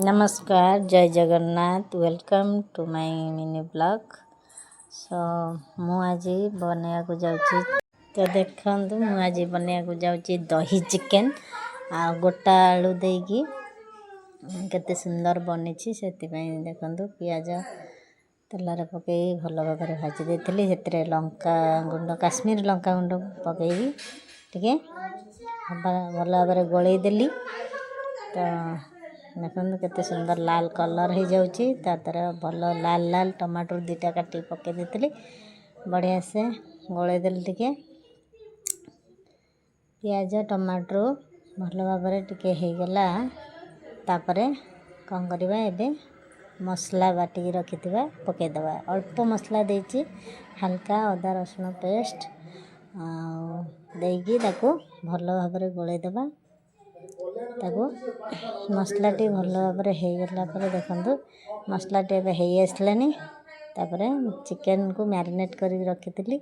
नमस्कार जय Jagannath welcome to my mini blog. So मु आज बनैया को जाउची तो देखंतु मु आज बनैया को जाउची दही चिकेन आ गोटा आलू देकी केते सुंदर बनिछि सेति पई देखंतु पियाज तेलरे पकई भल भाबरे भाजी देथिली हेतरे लंका गुंड काश्मीर लंका गुंड पकई टिके भल भाबरे गोळेई देली तो देखो केते सुंदर लाल कलर हो जाउची तातर भल लाल लाल टमाटर दुटा काटी पके देथिली बढ़िया से गोळे देली टिके पियाज टमाटर भल भाबरे टिके हे गेला तापरे कौन करवा एबे मसला बाटी रखिथिबा पके दबा अल्प मसला देची हल्का अदा रसुण पेस्ट देगी ताको भल भाबरे गोळे दबा ताको मसला टी भल भाबरे हे गेला पर देखंतु मसला टी एबे हे आसलानी तापरे चिकन को मैरिनेट करी रखिथिली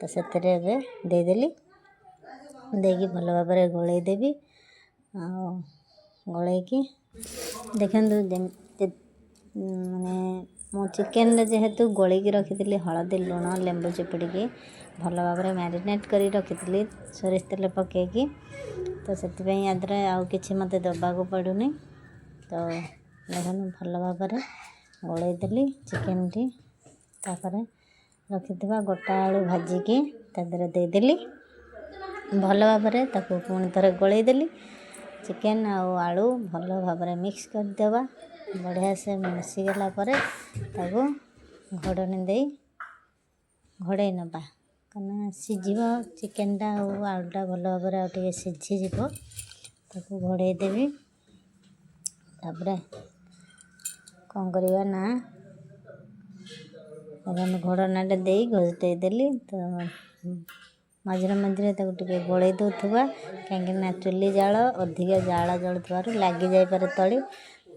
तो सेतरे एबे दे देली देगी भल भाबरे गोळे देबी गोळे की देखंतु माने मो चिकेन रे जेहेतु गोळे की रखिथिली हळदी लूण लेंबू चिपुड़ी की भल भाबरे मैरिनेट करी रखिथिली सोरिष तेल पके की तो सेति पई आदरे आउ किछि मते दबा को पडुनी तो देखन भल भाबरे गोळे देली चिकेन टी तापरे रखिथिबा गोटा आलू भाजी की तादरे दे देली भल भाबरे ताको पुणी थरे गोळे देली चिकेन आलू भल भाबरे मिक्स कर देबा बढ़िया से मिसी गला परे ताको घोड़नी दे घोड़े नबा कना सिझिबो चिकेन टा आलूटा भल भाबरे आ टिके सिझी जिवो ताको घोड़े देबी तापरे कौन करवा ना घोड़नाटे दे घोटे देली तो मझे मझे टिके गोळे दउथुबा कहीं चुली जाल अधिक जाल जलुथबारु लागी जाई पारे तली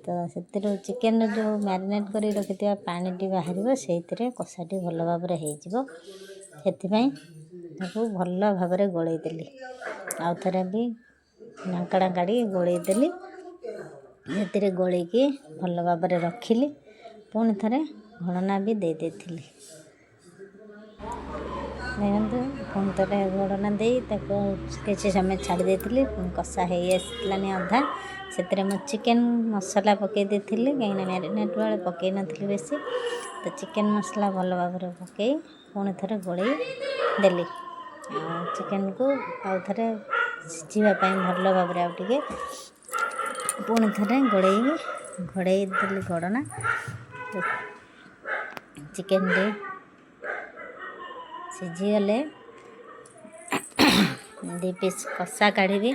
तो से चिकेन जो मैरिनेट करी रखिथिबा पानी टी बाहर से कषाटी भल भाबरे हे जिवो सेतिपई ताको भल भाबरे गोळे देली आउ थरे भी ढांकड़ा काढ़ी गोळे देली हेतिरे गोळे की भल भाबरे रखिली पुणी थरे घोड़ना भी दे देथिली देखंतु पुणी थरे घोड़ना दे ताको किछि समय छाड़ी देथिली कषा हे आसलानी अधा सेतिरे मो चिकेन मसला पके देथिली कहीं मैरिनेट वाले पके नथिली बेसी तो चिकेन मसला भल भाबरे पके पुणी थरे गोळे देली चिकेन को आउ थरे सिझिबा पई भल भाबरे आ टिके पुणी थरे घोड़े देली घोड़ना तो चिकेन रे सिझी गले दी पीस कषा काढ़ी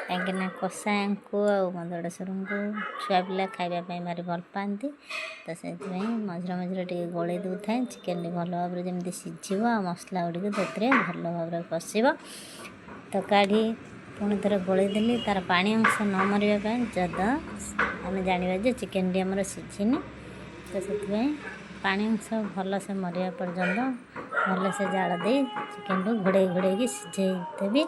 कहीं कषा को मदड़ेश्वर को छुआ पिला खावाई भारी भल पाती तो से मझे मझे टे गोळे दौ था चिकेन भल भाव जमी सिझब मसला गुड़िक भल भाव कषिब तो काढ़ी पुणी थर गोळे देली तार पानी अंश न मरवा जद आम जाना चिकेन टी आमर सिझिनी तो से पानी अंश भल से मरिया पर्यंत भल से जाल दे चिकेन को घोड़े घोड़े सिझे देवी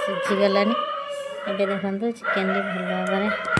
सिझीगलानी एबे देखंतु चिकेन टी भल भाव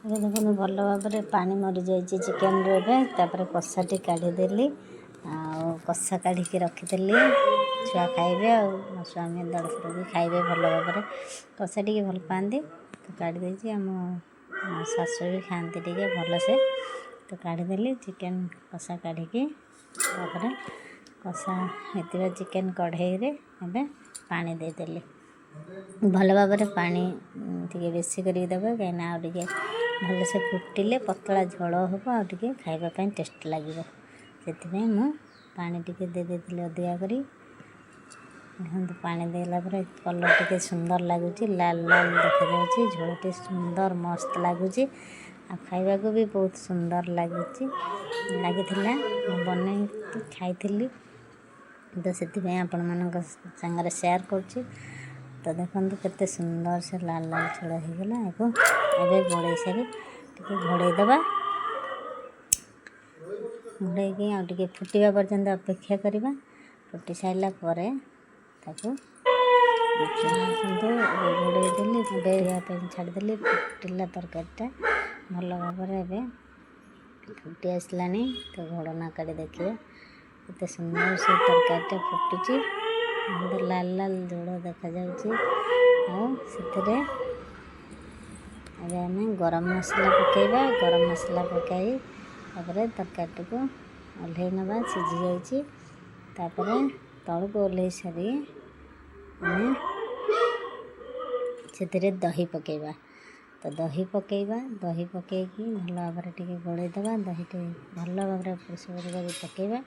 ଏବେ ଦେଖନ୍ତୁ ଭଲ ଭାବରେ ପାଣି ମରିଯାଇଛି ଚିକେନ୍ରେ। ଏବେ ତାପରେ କଷାଟି କାଢ଼ିଦେଲି, ଆଉ କଷା କାଢ଼ିକି ରଖିଦେଲି। ଛୁଆ ଖାଇବେ ଆଉ ମୋ ସ୍ୱାମୀ ଦେଢ଼ଶୁର ବି ଖାଇବେ ଭଲ ଭାବରେ। କଷା ଟିକେ ଭଲ ପାଆନ୍ତି ତ କାଢ଼ି ଦେଇଛି। ଆମ ଶାଶୁ ବି ଖାଆନ୍ତି ଟିକେ ଭଲସେ, ତ କାଢ଼ିଦେଲି ଚିକେନ୍ କଷା କାଢ଼ିକି। ତାପରେ କଷା ହେଇଥିବା ଚିକେନ୍ କଢ଼େଇରେ ଏବେ ପାଣି ଦେଇଦେଲି। ଭଲ ଭାବରେ ପାଣି ଟିକେ ବେଶୀ କରିକି ଦେବେ, କାହିଁକିନା ଆଉ ଟିକେ ଭଲସେ ଫୁଟିଲେ ପତଳା ଝୋଳ ହେବ, ଆଉ ଟିକେ ଖାଇବା ପାଇଁ ଟେଷ୍ଟ ଲାଗିବ। ସେଥିପାଇଁ ମୁଁ ପାଣି ଟିକେ ଦେଇ ଦେଇଥିଲି ଅଧିକା କରି। ଦେଖନ୍ତୁ ପାଣି ଦେଇଲା ପରେ କଲର୍ ଟିକେ ସୁନ୍ଦର ଲାଗୁଛି, ଲାଲ ଲାଲ ଦେଖାଯାଉଛି। ଝୋଳଟି ସୁନ୍ଦର ମସ୍ତ ଲାଗୁଛି, ଆଉ ଖାଇବାକୁ ବି ବହୁତ ସୁନ୍ଦର ଲାଗିଥିଲା। ମୁଁ ବନେଇକି ଖାଇଥିଲି, ତ ସେଥିପାଇଁ ଆପଣମାନଙ୍କ ସାଙ୍ଗରେ ସେୟାର କରୁଛି। ତ ଦେଖନ୍ତୁ କେତେ ସୁନ୍ଦର ସେ ଲାଲ ଲାଲ ଝୋଳ ହେଇଗଲା। ଏବେ ଘୋଡ଼େଇ ସାରି ଟିକେ ଘୋଡ଼େଇ ଦେବା। ଘୋଡ଼େଇକି ଆଉ ଟିକେ ଫୁଟିବା ପର୍ଯ୍ୟନ୍ତ ଅପେକ୍ଷା କରିବା। ଫୁଟି ସାରିଲା ପରେ ତାକୁ ଘୋଡ଼େଇ ଦେଲି, ଘୋଡ଼େଇବା ପାଇଁ ଛାଡ଼ିଦେଲି। ଫୁଟିଲା ତରକାରୀଟା ଭଲ ଭାବରେ ଏବେ ଫୁଟି ଆସିଲାଣି। ତ ଘୋଡ଼ଣା କାଢ଼ି ଦେଖିବା କେତେ ସୁନ୍ଦର ସେ ତରକାରୀଟା ଫୁଟୁଛି। ବହୁତ ଲାଲ ଲାଲ ଝୋଳ ଦେଖାଯାଉଛି। ଆଉ ସେଥିରେ ଏବେ ଆମେ ଗରମ ମସଲା ପକାଇବା। ଗରମ ମସଲା ପକାଇ ତାପରେ ତରକାରୀଟିକୁ ଓହ୍ଲେଇ ନେବା। ସିଝି ଯାଇଛି। ତାପରେ ତଳକୁ ଓହ୍ଲେଇ ସାରି ଆମେ ସେଥିରେ ଦହି ପକାଇବା। ତ ଦହି ପକାଇକି ଭଲ ଭାବରେ ଟିକେ ଗୋଳେଇ ଦେବା। ଦହିଟି ଭଲ ଭାବରେ ଏପଟ ସେପଟ କରି ପକାଇବା।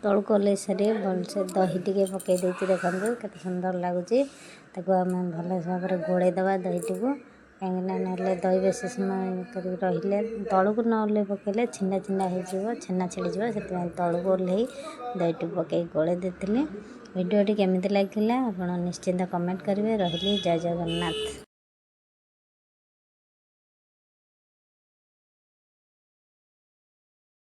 ତଳକୁ ଓହ୍ଲେଇ ସାରି ଭଲସେ ଦହି ଟିକେ ପକାଇ ଦେଇଛି। ଦେଖନ୍ତୁ କେତେ ସୁନ୍ଦର ଲାଗୁଛି। ତାକୁ ଆମେ ଭଲ ଭାବରେ ଗୋଳେଇ ଦେବା ଦହିଟିକୁ, କାହିଁକିନା ନହେଲେ ଦହି ବେଶୀ ସମୟ କରିକି ରହିଲେ ତଳକୁ ନ ଓହ୍ଲେଇ ପକାଇଲେ ଛିଣ୍ଡା ଛିଣ୍ଡା ହେଇଯିବ, ଛେନା ଛିଡ଼ିଯିବ। ସେଥିପାଇଁ ତଳକୁ ଓହ୍ଲେଇ ଦହିଟି ପକାଇ ଗୋଳେଇ ଦେଇଥିଲି। ଭିଡ଼ିଓଟି କେମିତି ଲାଗିଲା ଆପଣ ନିଶ୍ଚିନ୍ତ କମେଣ୍ଟ କରିବେ। ରହିଲି, ଜୟ ଜଗନ୍ନାଥ।